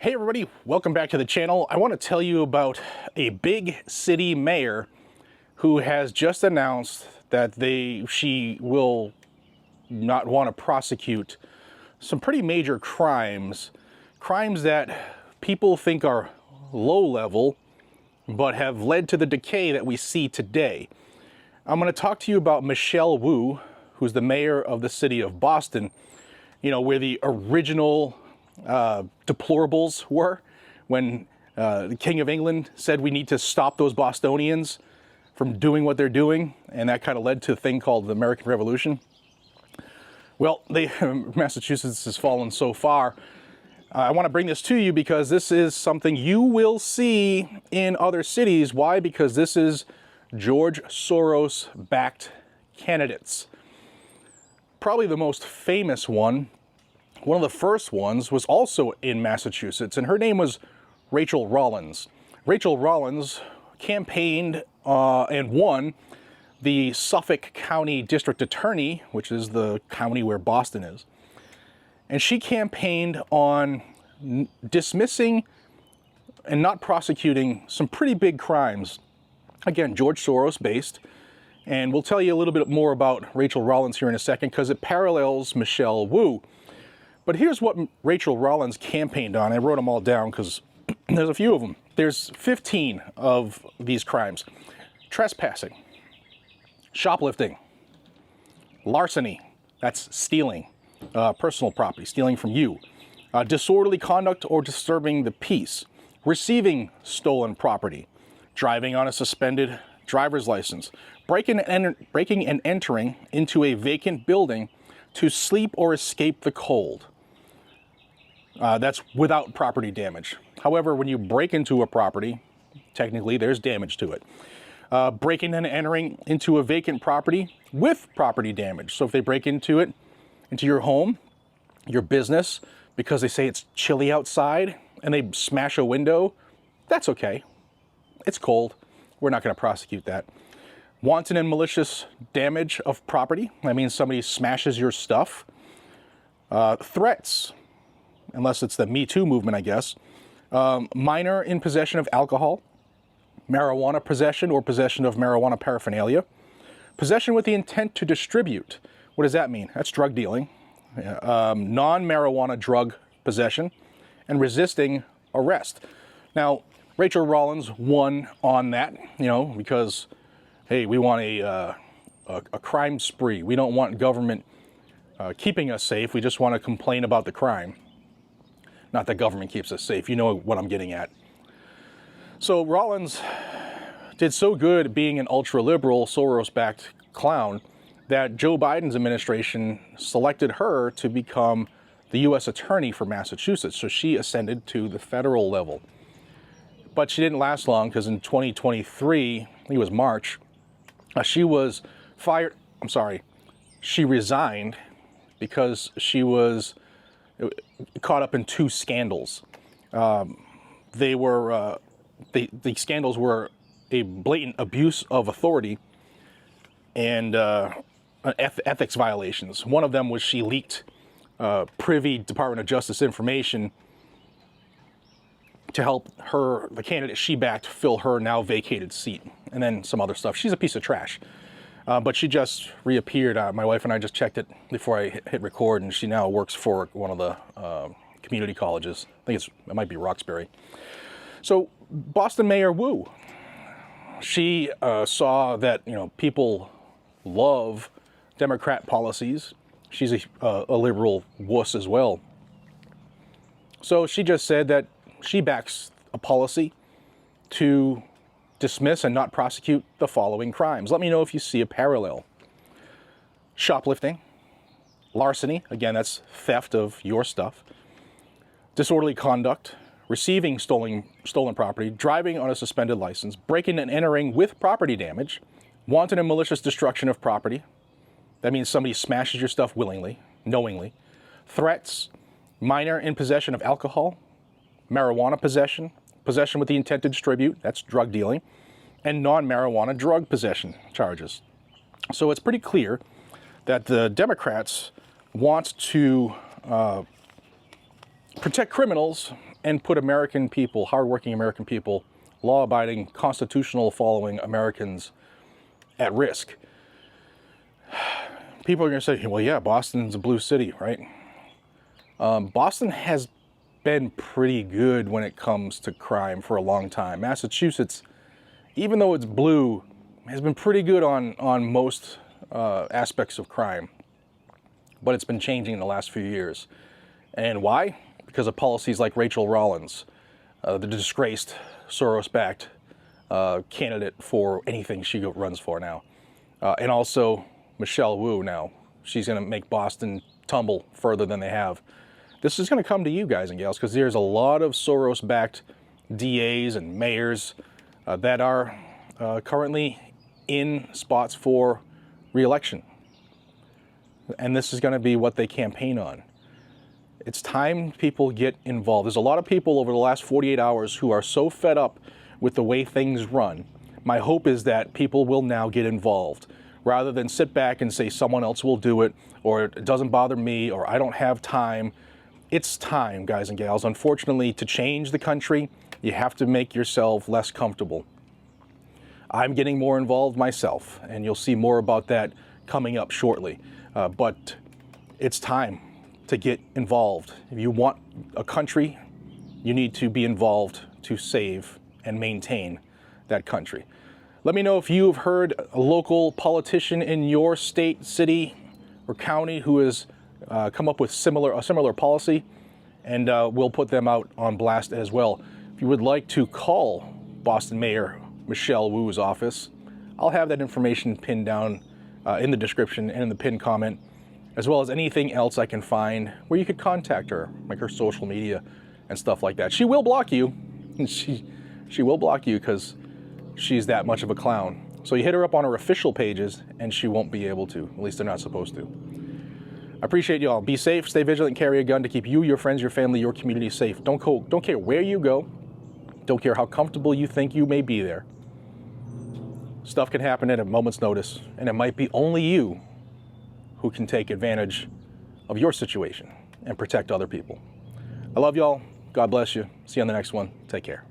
Hey everybody, welcome back to the channel. I want to tell you about a big city mayor who has just announced that she will not want to prosecute some pretty major crimes that people think are low level, but have led to the decay that we see today. I'm going to talk to you about Michelle Wu, who's the mayor of the city of Boston, where the original deplorables were when the King of England said we need to stop those Bostonians from doing what they're doing, and that kind of led to a thing called the American Revolution. Well, Massachusetts has fallen so far. I want to bring this to you because this is something you will see in other cities. Why? Because this is George Soros-backed candidates. Probably the most famous one of the first ones was also in Massachusetts, and her name was Rachel Rollins. Rachel Rollins campaigned and won the Suffolk County District Attorney, which is the county where Boston is. And she campaigned on dismissing and not prosecuting some pretty big crimes. Again, George Soros based. And we'll tell you a little bit more about Rachel Rollins here in a second because it parallels Michelle Wu. But here's what Rachel Rollins campaigned on. I wrote them all down because there's a few of them. There's 15 of these crimes. Trespassing, shoplifting, larceny, that's stealing personal property, stealing from you, disorderly conduct or disturbing the peace, receiving stolen property, driving on a suspended driver's license, breaking and entering into a vacant building to sleep or escape the cold. That's without property damage. However, when you break into a property, technically there's damage to it. Breaking and entering into a vacant property with property damage. So if they break into your home, your business, because they say it's chilly outside and they smash a window, that's okay. It's cold. We're not going to prosecute that. Wanton and malicious damage of property. That means somebody smashes your stuff. Threats, unless it's the Me Too movement, I guess. Minor in possession of alcohol, marijuana possession or possession of marijuana paraphernalia. Possession with the intent to distribute. What does that mean? That's drug dealing. Non-marijuana drug possession and resisting arrest. Now, Rachel Rollins won on that, because, hey, we want a crime spree. We don't want government keeping us safe. We just want to complain about the crime. Not that government keeps us safe. You know what I'm getting at. So Rollins did so good being an ultra-liberal, Soros-backed clown that Joe Biden's administration selected her to become the U.S. Attorney for Massachusetts. So she ascended to the federal level. But she didn't last long because in 2023, I think it was March, she was fired. She resigned because she was caught up in two scandals. The scandals were a blatant abuse of authority and ethics violations. One of them was she leaked privy Department of Justice information to help the candidate she backed, fill her now vacated seat, and then some other stuff. She's a piece of trash. But she just reappeared. My wife and I just checked it before I hit record, and she now works for one of the community colleges. I think it might be Roxbury. So Boston Mayor Wu, she saw that people love Democrat policies. She's a liberal wuss as well. So she just said that she backs a policy to dismiss and not prosecute the following crimes. Let me know if you see a parallel. Shoplifting, larceny, again, that's theft of your stuff. Disorderly conduct, receiving stolen property, driving on a suspended license, breaking and entering with property damage, wanton and malicious destruction of property. That means somebody smashes your stuff willingly, knowingly. Threats, minor in possession of alcohol, marijuana possession, possession with the intent to distribute, that's drug dealing, and non-marijuana drug possession charges. So it's pretty clear that the Democrats want to protect criminals and put American people, hardworking American people, law-abiding, constitutional following Americans at risk. People are going to say, well, yeah, Boston's a blue city, right? Boston has been pretty good when it comes to crime for a long time. Massachusetts, even though it's blue, has been pretty good on most aspects of crime. But it's been changing in the last few years. And why? Because of policies like Rachel Rollins, the disgraced Soros-backed candidate for anything she runs for now. And also Michelle Wu now. She's going to make Boston tumble further than they have. This is going to come to you guys and gals because there's a lot of Soros-backed DAs and mayors that are currently in spots for re-election. And this is going to be what they campaign on. It's time people get involved. There's a lot of people over the last 48 hours who are so fed up with the way things run. My hope is that people will now get involved rather than sit back and say someone else will do it, or it doesn't bother me, or I don't have time. It's time, guys and gals. Unfortunately, to change the country, you have to make yourself less comfortable. I'm getting more involved myself, and you'll see more about that coming up shortly. But it's time to get involved. If you want a country, you need to be involved to save and maintain that country. Let me know if you've heard a local politician in your state, city, or county who has come up with a similar policy, and we'll put them out on blast as well. If you would like to call Boston Mayor Michelle Wu's office, I'll have that information pinned down in the description and in the pinned comment, as well as anything else I can find where you could contact her, like her social media and stuff like that. She will block you. She will block you because she's that much of a clown. So you hit her up on her official pages and she won't be able to. At least they're not supposed to. I appreciate y'all. Be safe, stay vigilant, carry a gun to keep you, your friends, your family, your community safe. Don't care where you go. Don't care how comfortable you think you may be there. Stuff can happen at a moment's notice, and it might be only you who can take advantage of your situation and protect other people. I love y'all. God bless you. See you on the next one. Take care.